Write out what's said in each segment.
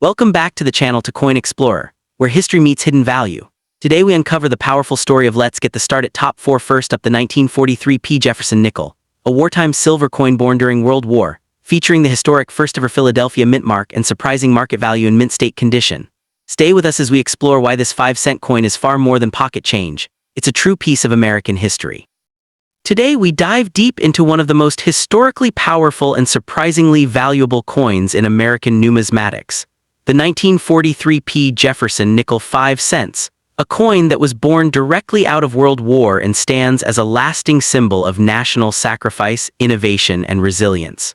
Welcome back to the channel to Coin Explorer, where history meets hidden value. Today we uncover the powerful story of Let's Get the Start at Top 4. First up, the 1943 Jefferson nickel, a wartime silver coin born during World War, featuring the historic first-ever Philadelphia mint mark and surprising market value in mint state condition. Stay with us as we explore why this 5-cent coin is far more than pocket change. It's a true piece of American history. Today we dive deep into one of the most historically powerful and surprisingly valuable coins in American numismatics, the 1943 Jefferson nickel 5 cents, a coin that was born directly out of World War and stands as a lasting symbol of national sacrifice, innovation, and resilience.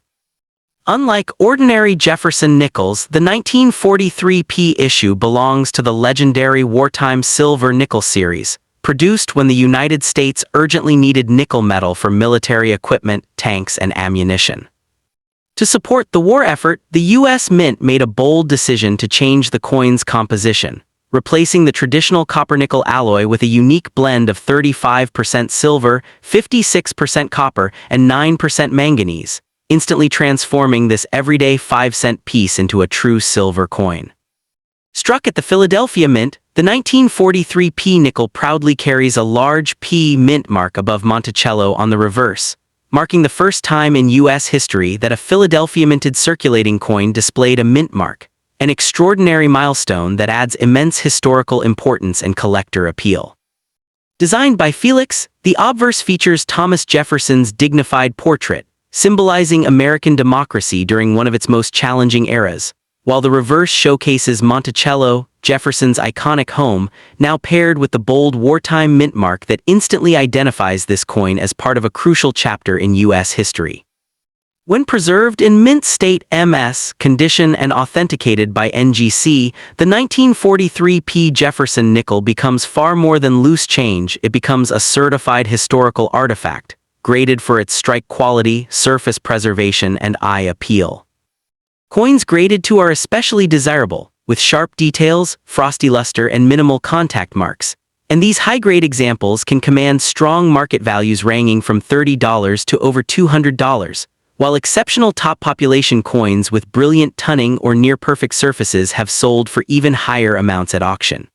Unlike ordinary Jefferson nickels, the 1943 issue belongs to the legendary wartime silver nickel series, produced when the United States urgently needed nickel metal for military equipment, tanks, and ammunition. To support the war effort, the U.S. Mint made a bold decision to change the coin's composition, replacing the traditional copper-nickel alloy with a unique blend of 35% silver, 56% copper, and 9% manganese, instantly transforming this everyday 5-cent piece into a true silver coin. Struck at the Philadelphia Mint, the 1943 nickel proudly carries a large P mint mark above Monticello on the reverse, marking the first time in U.S. history that a Philadelphia-minted circulating coin displayed a mint mark, an extraordinary milestone that adds immense historical importance and collector appeal. Designed by Felix, the obverse features Thomas Jefferson's dignified portrait, symbolizing American democracy during one of its most challenging eras, while the reverse showcases Monticello, Jefferson's iconic home, now paired with the bold wartime mint mark that instantly identifies this coin as part of a crucial chapter in U.S. history. When preserved in mint state MS condition and authenticated by NGC, the 1943 Jefferson nickel becomes far more than loose change. It becomes a certified historical artifact, graded for its strike quality, surface preservation, and eye appeal. Coins graded to are especially desirable, with sharp details, frosty luster, and minimal contact marks, and these high-grade examples can command strong market values ranging from $30 to over $200, while exceptional top population coins with brilliant tunning or near-perfect surfaces have sold for even higher amounts at auction.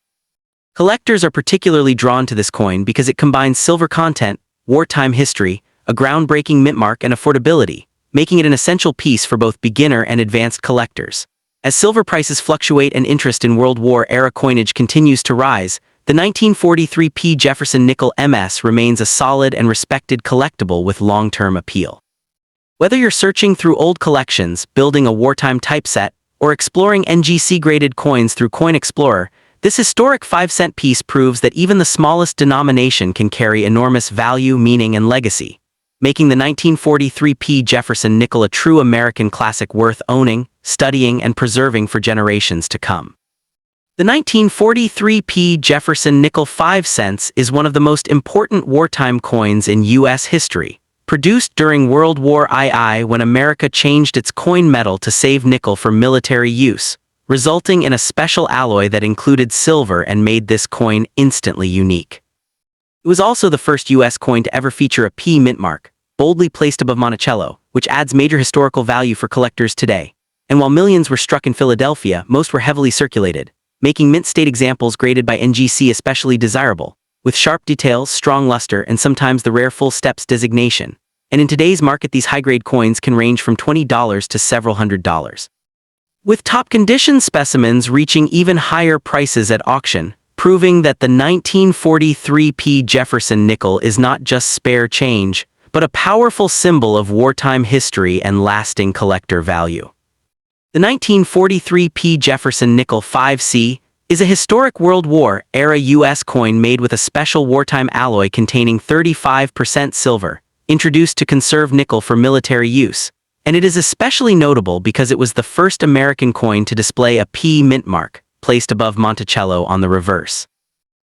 Collectors are particularly drawn to this coin because it combines silver content, wartime history, a groundbreaking mint mark, and affordability, making it an essential piece for both beginner and advanced collectors. As silver prices fluctuate and interest in World War-era coinage continues to rise, the 1943 Jefferson nickel MS remains a solid and respected collectible with long-term appeal. Whether you're searching through old collections, building a wartime typeset, or exploring NGC-graded coins through Coin Explorer, this historic 5-cent piece proves that even the smallest denomination can carry enormous value, meaning, and legacy, making the 1943 Jefferson nickel a true American classic worth owning, studying, and preserving for generations to come. The 1943 Jefferson nickel 5 cents is one of the most important wartime coins in U.S. history, produced during World War II when America changed its coin metal to save nickel for military use, resulting in a special alloy that included silver and made this coin instantly unique. It was also the first U.S. coin to ever feature a P mint mark, boldly placed above Monticello, which adds major historical value for collectors today. And while millions were struck in Philadelphia, most were heavily circulated, making mint state examples graded by NGC especially desirable, with sharp details, strong luster, and sometimes the rare full steps designation. And in today's market, these high-grade coins can range from $20 to several $100s. With top-condition specimens reaching even higher prices at auction, proving that the 1943 Jefferson nickel is not just spare change, but a powerful symbol of wartime history and lasting collector value. The 1943 Jefferson nickel 5C is a historic World War-era U.S. coin made with a special wartime alloy containing 35% silver, introduced to conserve nickel for military use, and it is especially notable because it was the first American coin to display a P mint mark, placed above Monticello on the reverse.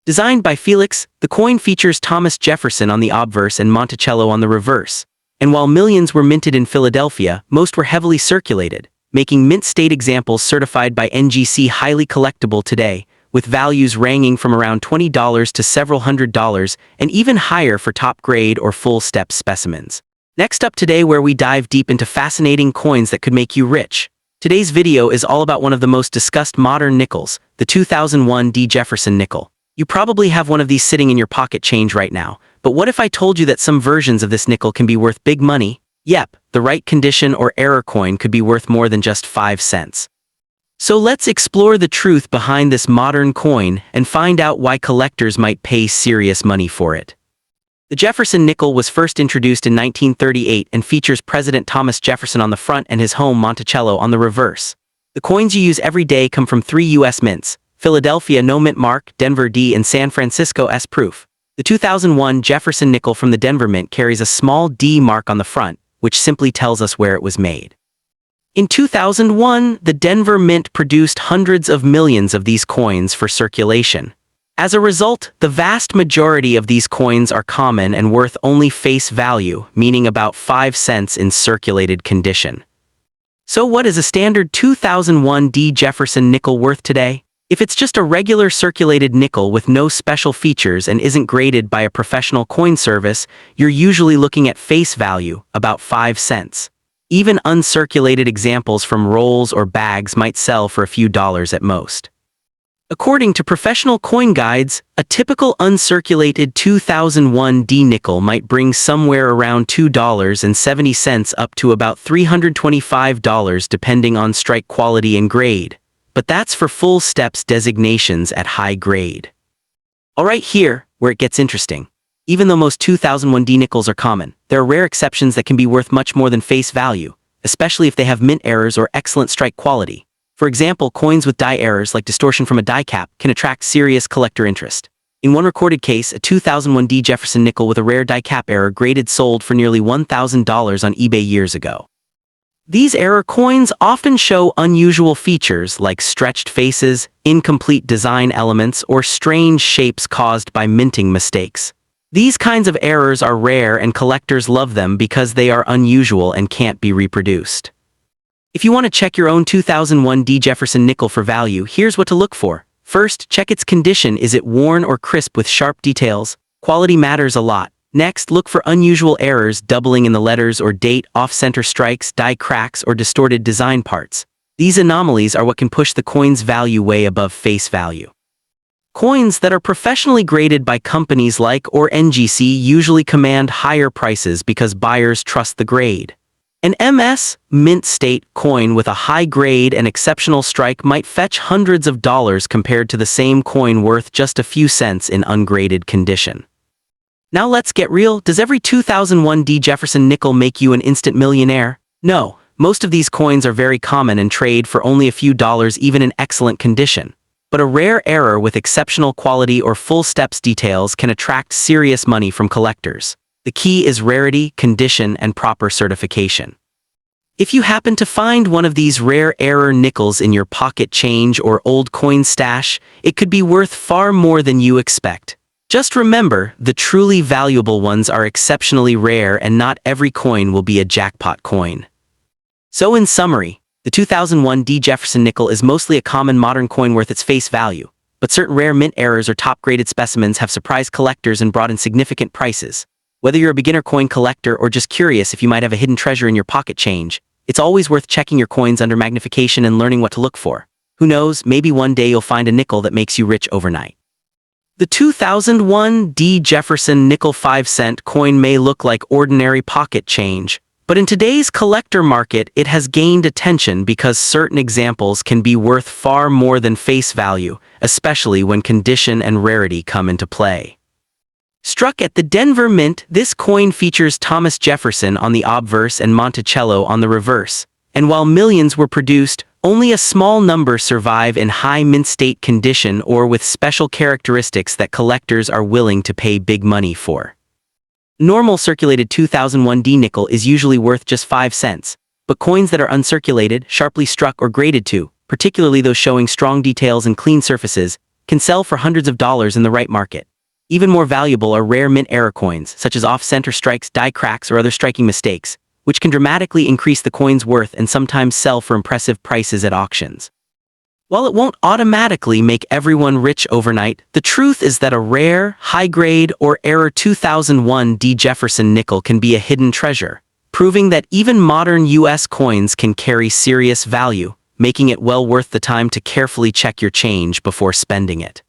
Designed by Felix, the coin features Thomas Jefferson on the obverse and Monticello on the reverse, and while millions were minted in Philadelphia, most were heavily circulated, making mint state examples certified by NGC highly collectible today, with values ranging from around $20 to several $100s and even higher for top-grade or full-step specimens. Next up today, where we dive deep into fascinating coins that could make you rich. Today's video is all about one of the most discussed modern nickels, the 2001 Jefferson nickel. You probably have one of these sitting in your pocket change right now, but what if I told you that some versions of this nickel can be worth big money? Yep, the right condition or error coin could be worth more than just 5 cents. So let's explore the truth behind this modern coin and find out why collectors might pay serious money for it. The Jefferson nickel was first introduced in 1938 and features President Thomas Jefferson on the front and his home Monticello on the reverse. The coins you use every day come from 3 U.S. mints: Philadelphia No Mint Mark, Denver D, and San Francisco S Proof. The 2001 Jefferson nickel from the Denver Mint carries a small D mark on the front, which simply tells us where it was made. In 2001, the Denver Mint produced hundreds of millions of these coins for circulation. As a result, the vast majority of these coins are common and worth only face value, meaning about 5 cents in circulated condition. So what is a standard 2001 Jefferson nickel worth today? If it's just a regular circulated nickel with no special features and isn't graded by a professional coin service, you're usually looking at face value, about 5 cents. Even uncirculated examples from rolls or bags might sell for a few dollars at most. According to professional coin guides, a typical uncirculated 2001 nickel might bring somewhere around $2.70 up to about $325 depending on strike quality and grade. But that's for full steps designations at high grade. Alright, here, where it gets interesting. Even though most 2001 nickels are common, there are rare exceptions that can be worth much more than face value, especially if they have mint errors or excellent strike quality. For example, coins with die errors like distortion from a die cap can attract serious collector interest. In one recorded case, a 2001 Jefferson nickel with a rare die cap error graded sold for nearly $1,000 on eBay years ago. These error coins often show unusual features like stretched faces, incomplete design elements, or strange shapes caused by minting mistakes. These kinds of errors are rare and collectors love them because they are unusual and can't be reproduced. If you want to check your own 2001 Jefferson nickel for value, here's what to look for. First, check its condition. Is it worn or crisp with sharp details? Quality matters a lot. Next, look for unusual errors, doubling in the letters or date, off-center strikes, die cracks, or distorted design parts. These anomalies are what can push the coin's value way above face value. Coins that are professionally graded by companies like or NGC usually command higher prices because buyers trust the grade. An MS, mint state, coin with a high grade and exceptional strike might fetch hundreds of dollars compared to the same coin worth just a few cents in ungraded condition. Now let's get real. Does every 2001 Jefferson nickel make you an instant millionaire? No, most of these coins are very common and trade for only a few dollars even in excellent condition. But a rare error with exceptional quality or full steps details can attract serious money from collectors. The key is rarity, condition, and proper certification. If you happen to find one of these rare error nickels in your pocket change or old coin stash, it could be worth far more than you expect. Just remember, the truly valuable ones are exceptionally rare and not every coin will be a jackpot coin. So in summary, the 2001 Jefferson nickel is mostly a common modern coin worth its face value, but certain rare mint errors or top-graded specimens have surprised collectors and brought in significant prices. Whether you're a beginner coin collector or just curious if you might have a hidden treasure in your pocket change, it's always worth checking your coins under magnification and learning what to look for. Who knows, maybe one day you'll find a nickel that makes you rich overnight. The 2001 Jefferson nickel 5-cent coin may look like ordinary pocket change, but in today's collector market, it has gained attention because certain examples can be worth far more than face value, especially when condition and rarity come into play. Struck at the Denver Mint, this coin features Thomas Jefferson on the obverse and Monticello on the reverse, and while millions were produced, only a small number survive in high mint state condition or with special characteristics that collectors are willing to pay big money for. Normal circulated 2001 nickel is usually worth just 5 cents, but coins that are uncirculated, sharply struck or graded to, particularly those showing strong details and clean surfaces, can sell for hundreds of dollars in the right market. Even more valuable are rare mint error coins, such as off-center strikes, die cracks, or other striking mistakes, which can dramatically increase the coin's worth and sometimes sell for impressive prices at auctions. While it won't automatically make everyone rich overnight, the truth is that a rare, high-grade, or error 2001 Jefferson nickel can be a hidden treasure, proving that even modern U.S. coins can carry serious value, making it well worth the time to carefully check your change before spending it.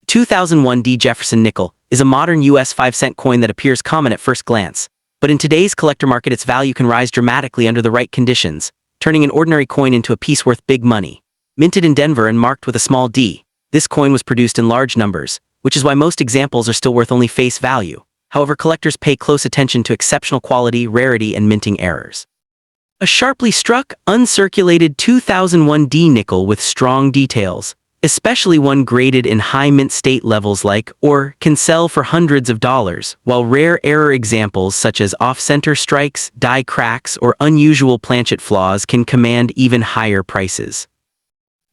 2001 D. Jefferson nickel is a modern U.S. 5-cent coin that appears common at first glance, but in today's collector market its value can rise dramatically under the right conditions, turning an ordinary coin into a piece worth big money. Minted in Denver and marked with a small d, this coin was produced in large numbers, which is why most examples are still worth only face value. However, collectors pay close attention to exceptional quality, rarity, and minting errors. A sharply struck, uncirculated 2001 D nickel with strong details, especially one graded in high mint state levels like, or can sell for hundreds of dollars, while rare error examples such as off-center strikes, die cracks, or unusual planchet flaws can command even higher prices.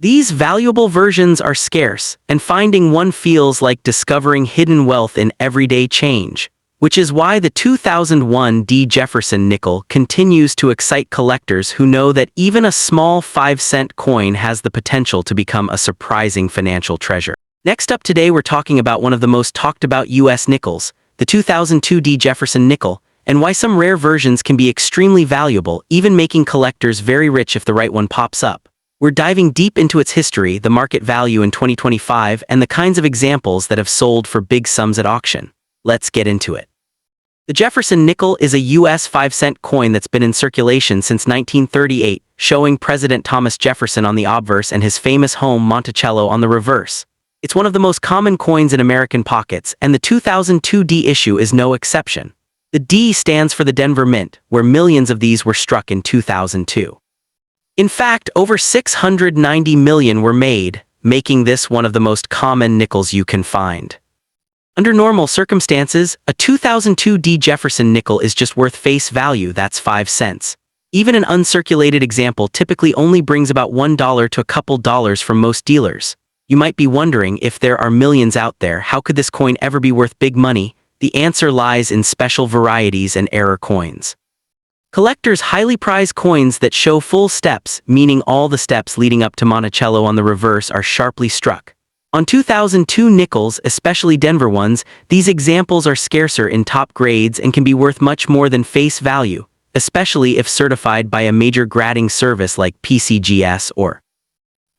These valuable versions are scarce, and finding one feels like discovering hidden wealth in everyday change, which is why the 2001 D. Jefferson nickel continues to excite collectors who know that even a small 5-cent coin has the potential to become a surprising financial treasure. Next up today we're talking about one of the most talked about U.S. nickels, the 2002 D. Jefferson nickel, and why some rare versions can be extremely valuable, even making collectors very rich if the right one pops up. We're diving deep into its history, the market value in 2025, and the kinds of examples that have sold for big sums at auction. Let's get into it. The Jefferson nickel is a U.S. 5-cent coin that's been in circulation since 1938, showing President Thomas Jefferson on the obverse and his famous home Monticello on the reverse. It's one of the most common coins in American pockets, and the 2002 D issue is no exception. The D stands for the Denver Mint, where millions of these were struck in 2002. In fact, over 690 million were made, making this one of the most common nickels you can find. Under normal circumstances, a 2002 D. Jefferson nickel is just worth face value, that's 5 cents. Even an uncirculated example typically only brings about $1 to a couple dollars from most dealers. You might be wondering, if there are millions out there, how could this coin ever be worth big money? The answer lies in special varieties and error coins. Collectors highly prize coins that show full steps, meaning all the steps leading up to Monticello on the reverse are sharply struck. On 2002 nickels, especially Denver ones, these examples are scarcer in top grades and can be worth much more than face value, especially if certified by a major grading service like PCGS or.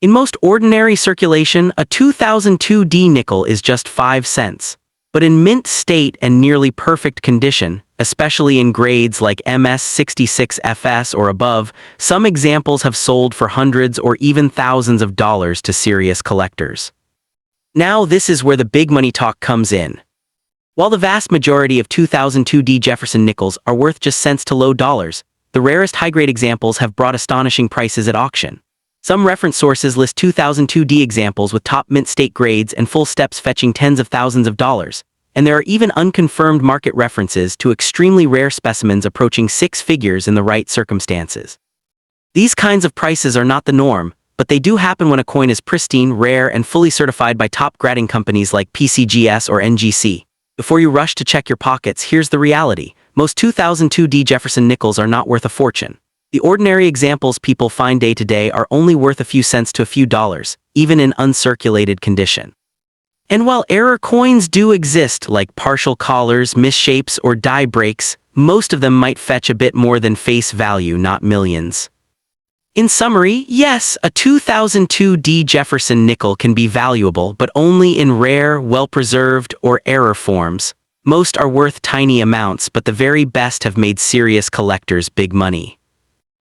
In most ordinary circulation, a 2002 D nickel is just 5 cents. But in mint state and nearly perfect condition, especially in grades like MS66FS or above, some examples have sold for hundreds or even thousands of dollars to serious collectors. Now this is where the big money talk comes in. While the vast majority of 2002 D. Jefferson nickels are worth just cents to low dollars, the rarest high-grade examples have brought astonishing prices at auction. Some reference sources list 2002 D examples with top mint state grades and full steps fetching tens of thousands of dollars, and there are even unconfirmed market references to extremely rare specimens approaching 6 figures in the right circumstances. These kinds of prices are not the norm, but they do happen when a coin is pristine, rare, and fully certified by top grading companies like PCGS or NGC. Before you rush to check your pockets, here's the reality. Most 2002 D. Jefferson nickels are not worth a fortune. The ordinary examples people find day to day are only worth a few cents to a few dollars, even in uncirculated condition. And while error coins do exist, like partial collars, misshapes, or die breaks, most of them might fetch a bit more than face value, not millions. In summary, yes, a 2002 D. Jefferson nickel can be valuable, but only in rare, well-preserved, or error forms. Most are worth tiny amounts, but the very best have made serious collectors big money.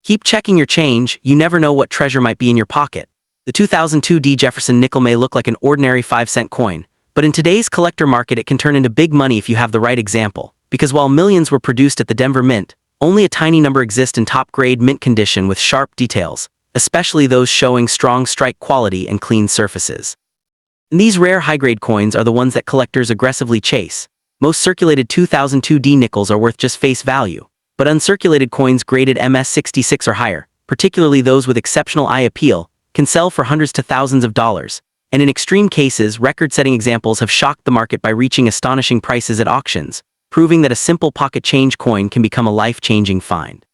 Keep checking your change, you never know what treasure might be in your pocket. The 2002 D. Jefferson nickel may look like an ordinary 5-cent coin, but in today's collector market it can turn into big money if you have the right example, because while millions were produced at the Denver Mint, only a tiny number exist in top-grade mint condition with sharp details, especially those showing strong strike quality and clean surfaces. And these rare high-grade coins are the ones that collectors aggressively chase. Most circulated 2002 D nickels are worth just face value, but uncirculated coins graded MS66 or higher, particularly those with exceptional eye appeal, can sell for hundreds to thousands of dollars, and in extreme cases, record-setting examples have shocked the market by reaching astonishing prices at auctions, proving that a simple pocket change coin can become a life-changing find.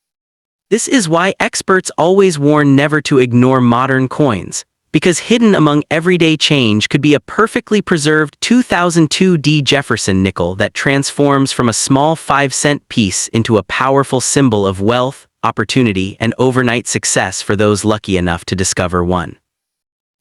This is why experts always warn never to ignore modern coins, because hidden among everyday change could be a perfectly preserved 2002 D. Jefferson nickel that transforms from a small 5-cent piece into a powerful symbol of wealth, opportunity, and overnight success for those lucky enough to discover one.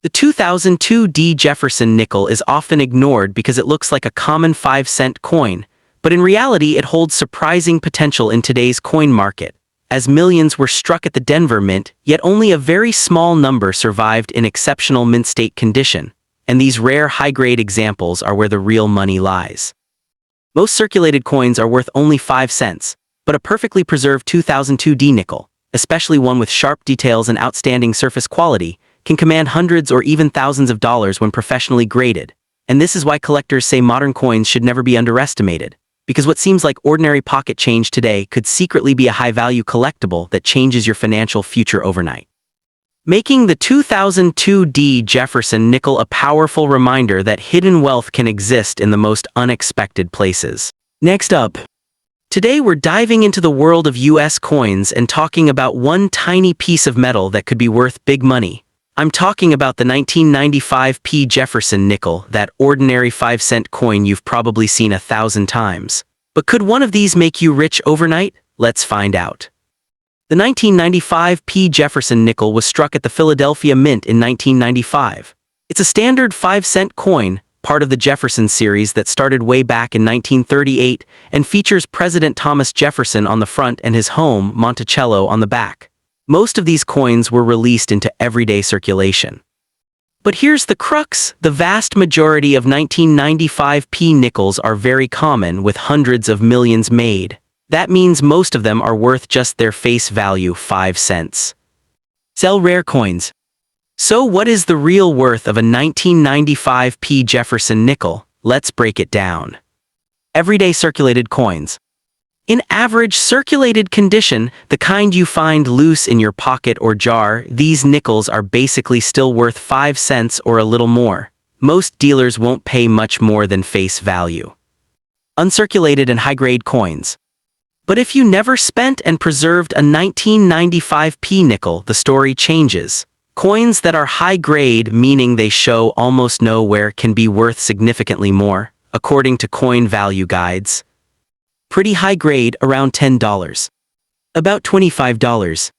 The 2002 D. Jefferson nickel is often ignored because it looks like a common 5-cent coin, but in reality it holds surprising potential in today's coin market. As millions were struck at the Denver Mint, yet only a very small number survived in exceptional mint state condition, and these rare high-grade examples are where the real money lies. Most circulated coins are worth only 5 cents, but a perfectly preserved 2002 D nickel, especially one with sharp details and outstanding surface quality, can command hundreds or even thousands of dollars when professionally graded, and this is why collectors say modern coins should never be underestimated, because what seems like ordinary pocket change today could secretly be a high-value collectible that changes your financial future overnight. Making the 2002 D. Jefferson nickel a powerful reminder that hidden wealth can exist in the most unexpected places. Next up, today we're diving into the world of US coins and talking about one tiny piece of metal that could be worth big money. I'm talking about the 1995 P. Jefferson nickel, that ordinary 5-cent coin you've probably seen 1,000 times. But could one of these make you rich overnight? Let's find out. The 1995 P. Jefferson nickel was struck at the Philadelphia Mint in 1995. It's a standard 5-cent coin, part of the Jefferson series that started way back in 1938 and features President Thomas Jefferson on the front and his home, Monticello, on the back. Most of these coins were released into everyday circulation. But here's the crux: the vast majority of 1995 P nickels are very common, with hundreds of millions made. That means most of them are worth just their face value, 5 cents. Sell rare coins. So what is the real worth of a 1995 P Jefferson nickel? Let's break it down. Everyday circulated coins. In average circulated condition, the kind you find loose in your pocket or jar, these nickels are basically still worth 5 cents or a little more. Most dealers won't pay much more than face value. Uncirculated and high-grade coins. But if you never spent and preserved a 1995 P nickel, the story changes. Coins that are high-grade, meaning they show almost no wear, can be worth significantly more, according to coin value guides. Pretty high grade, around $10. About $25.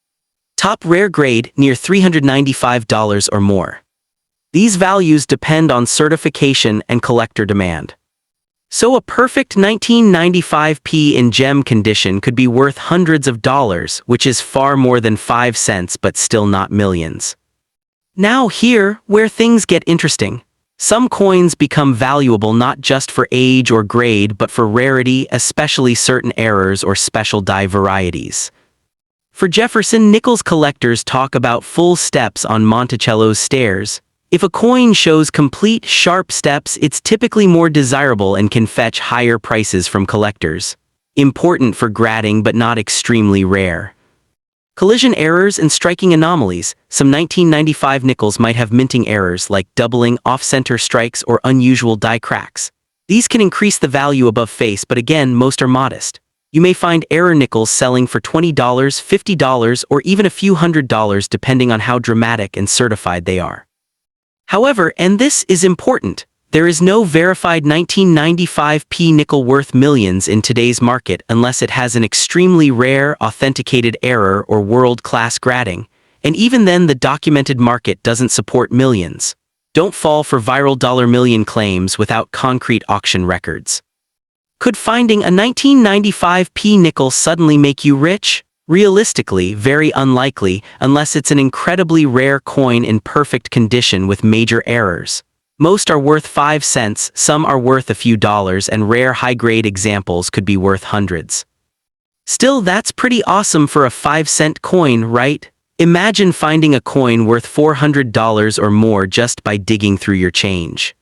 Top rare grade, near $395 or more. These values depend on certification and collector demand. So a perfect 1995 P in gem condition could be worth hundreds of dollars, which is far more than 5 cents but still not millions. Now here, where things get interesting. Some coins become valuable not just for age or grade but for rarity, especially certain errors or special die varieties. For Jefferson, nickels collectors talk about full steps on Monticello's stairs. If a coin shows complete, sharp steps, it's typically more desirable and can fetch higher prices from collectors. Important for grading but not extremely rare. Collision errors and striking anomalies. Some 1995 nickels might have minting errors like doubling, off-center strikes, or unusual die cracks. These can increase the value above face, but again, most are modest. You may find error nickels selling for $20, $50, or even a few $100s depending on how dramatic and certified they are. However, and this is important, there is no verified 1995 P nickel worth millions in today's market unless it has an extremely rare, authenticated error or world-class grading, and even then the documented market doesn't support millions. Don't fall for viral dollar million claims without concrete auction records. Could finding a 1995 P nickel suddenly make you rich? Realistically, very unlikely, unless it's an incredibly rare coin in perfect condition with major errors. Most are worth 5 cents, some are worth a few dollars, and rare high-grade examples could be worth hundreds. Still, that's pretty awesome for a 5-cent coin, right? Imagine finding a coin worth $400 or more just by digging through your change.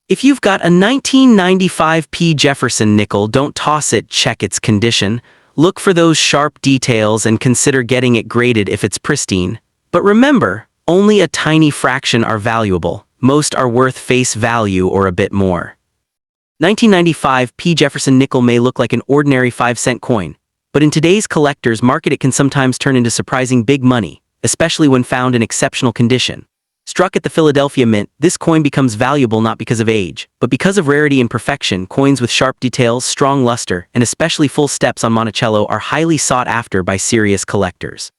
If you've got a 1995 P Jefferson nickel, don't toss it, check its condition. Look for those sharp details and consider getting it graded if it's pristine. But remember, only a tiny fraction are valuable. Most are worth face value or a bit more. 1995 P Jefferson nickel may look like an ordinary 5-cent coin, but in today's collector's market it can sometimes turn into surprising big money, especially when found in exceptional condition. Struck at the Philadelphia Mint, this coin becomes valuable not because of age, but because of rarity and perfection. Coins with sharp details, strong luster, and especially full steps on Monticello are highly sought after by serious collectors.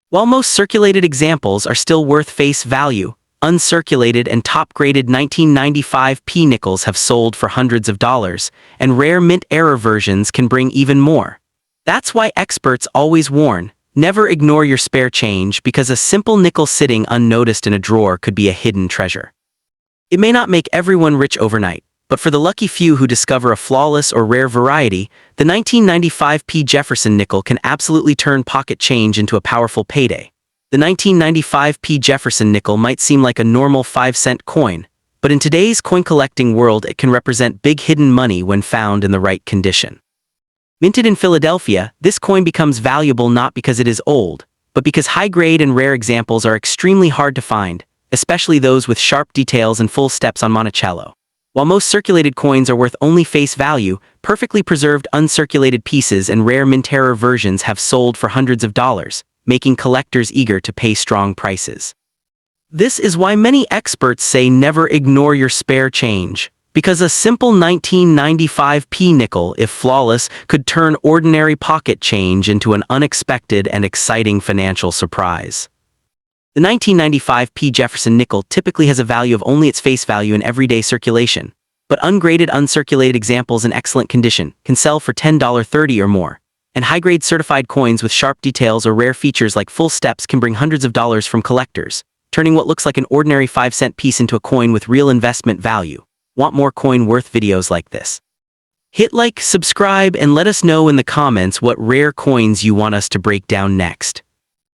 While most circulated examples are still worth face value, uncirculated and top-graded 1995 P nickels have sold for hundreds of dollars, and rare mint-era versions can bring even more. That's why experts always warn, never ignore your spare change, because a simple nickel sitting unnoticed in a drawer could be a hidden treasure. It may not make everyone rich overnight, but for the lucky few who discover a flawless or rare variety, the 1995 P Jefferson nickel can absolutely turn pocket change into a powerful payday. The 1995 P Jefferson nickel might seem like a normal 5-cent coin, but in today's coin collecting world it can represent big hidden money when found in the right condition. Minted in Philadelphia, this coin becomes valuable not because it is old, but because high-grade and rare examples are extremely hard to find, especially those with sharp details and full steps on Monticello. While most circulated coins are worth only face value, perfectly preserved uncirculated pieces and rare mint-era versions have sold for hundreds of dollars, making collectors eager to pay strong prices. This is why many experts say never ignore your spare change, because a simple 1995 P nickel, if flawless, could turn ordinary pocket change into an unexpected and exciting financial surprise. The 1995 P Jefferson nickel typically has a value of only its face value in everyday circulation, but ungraded uncirculated examples in excellent condition can sell for $10.30 or more, and high-grade certified coins with sharp details or rare features like full steps can bring hundreds of dollars from collectors, turning what looks like an ordinary 5-cent piece into a coin with real investment value. Want more coin-worth videos like this? Hit like, subscribe, and let us know in the comments what rare coins you want us to break down next.